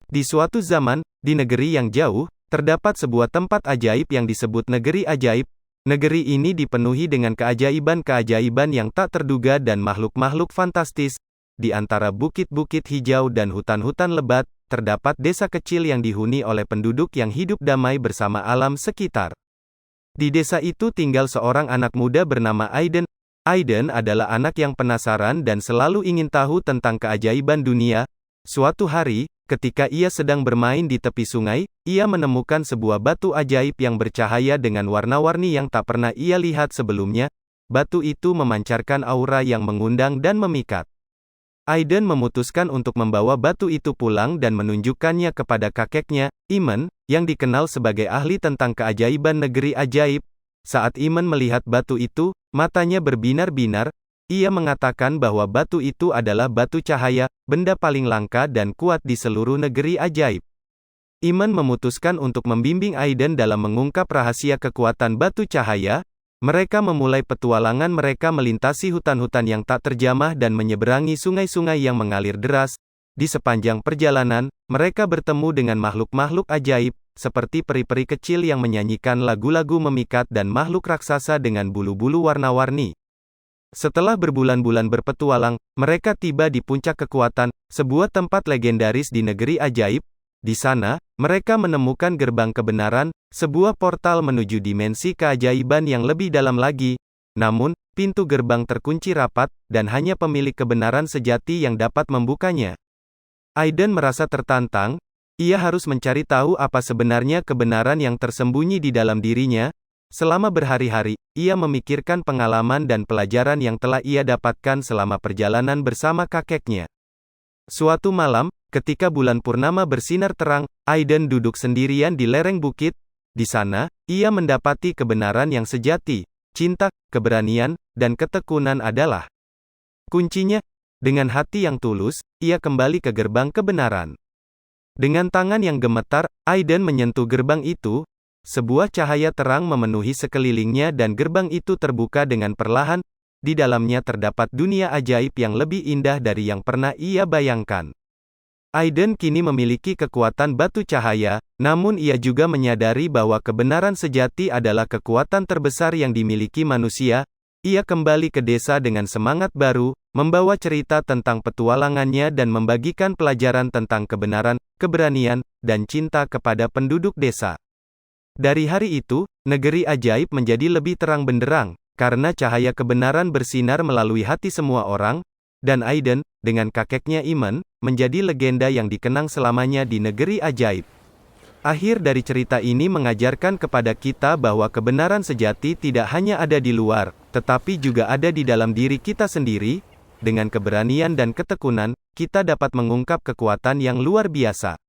Di suatu zaman, di negeri yang jauh, terdapat sebuah tempat ajaib yang disebut negeri ajaib. Negeri ini dipenuhi dengan keajaiban-keajaiban yang tak terduga dan makhluk-makhluk fantastis. Di antara bukit-bukit hijau dan hutan-hutan lebat, terdapat desa kecil yang dihuni oleh penduduk yang hidup damai bersama alam sekitar. Di desa itu tinggal seorang anak muda bernama Aiden. Aiden adalah anak yang penasaran dan selalu ingin tahu tentang keajaiban dunia. Suatu hari, ketika ia sedang bermain di tepi sungai, ia menemukan sebuah batu ajaib yang bercahaya dengan warna-warni yang tak pernah ia lihat sebelumnya. Batu itu memancarkan aura yang mengundang dan memikat. Aiden memutuskan untuk membawa batu itu pulang dan menunjukkannya kepada kakeknya, Iman, yang dikenal sebagai ahli tentang keajaiban negeri ajaib. Saat Iman melihat batu itu, matanya berbinar-binar. Ia mengatakan bahwa batu itu adalah batu cahaya, benda paling langka dan kuat di seluruh negeri ajaib. Iman memutuskan untuk membimbing Aiden dalam mengungkap rahasia kekuatan batu cahaya. Mereka memulai petualangan mereka melintasi hutan-hutan yang tak terjamah dan menyeberangi sungai-sungai yang mengalir deras. Di sepanjang perjalanan, mereka bertemu dengan makhluk-makhluk ajaib, seperti peri-peri kecil yang menyanyikan lagu-lagu memikat dan makhluk raksasa dengan bulu-bulu warna-warni. Setelah berbulan-bulan berpetualang, mereka tiba di puncak kekuatan, sebuah tempat legendaris di negeri ajaib. Di sana, mereka menemukan gerbang kebenaran, sebuah portal menuju dimensi keajaiban yang lebih dalam lagi. Namun, pintu gerbang terkunci rapat, dan hanya pemilik kebenaran sejati yang dapat membukanya. Aiden merasa tertantang. Ia harus mencari tahu apa sebenarnya kebenaran yang tersembunyi di dalam dirinya. Selama berhari-hari, ia memikirkan pengalaman dan pelajaran yang telah ia dapatkan selama perjalanan bersama kakeknya. Suatu malam, ketika bulan purnama bersinar terang, Aiden duduk sendirian di lereng bukit. Di sana, ia mendapati kebenaran yang sejati. Cinta, keberanian, dan ketekunan adalah kuncinya. Dengan hati yang tulus, ia kembali ke gerbang kebenaran. Dengan tangan yang gemetar, Aiden menyentuh gerbang itu. Sebuah cahaya terang memenuhi sekelilingnya dan gerbang itu terbuka dengan perlahan. Di dalamnya terdapat dunia ajaib yang lebih indah dari yang pernah ia bayangkan. Aiden kini memiliki kekuatan batu cahaya, namun ia juga menyadari bahwa kebenaran sejati adalah kekuatan terbesar yang dimiliki manusia. Ia kembali ke desa dengan semangat baru, membawa cerita tentang petualangannya dan membagikan pelajaran tentang kebenaran, keberanian, dan cinta kepada penduduk desa. Dari hari itu, negeri ajaib menjadi lebih terang benderang, karena cahaya kebenaran bersinar melalui hati semua orang, dan Aiden, dengan kakeknya Iman, menjadi legenda yang dikenang selamanya di negeri ajaib. Akhir dari cerita ini mengajarkan kepada kita bahwa kebenaran sejati tidak hanya ada di luar, tetapi juga ada di dalam diri kita sendiri. Dengan keberanian dan ketekunan, kita dapat mengungkap kekuatan yang luar biasa.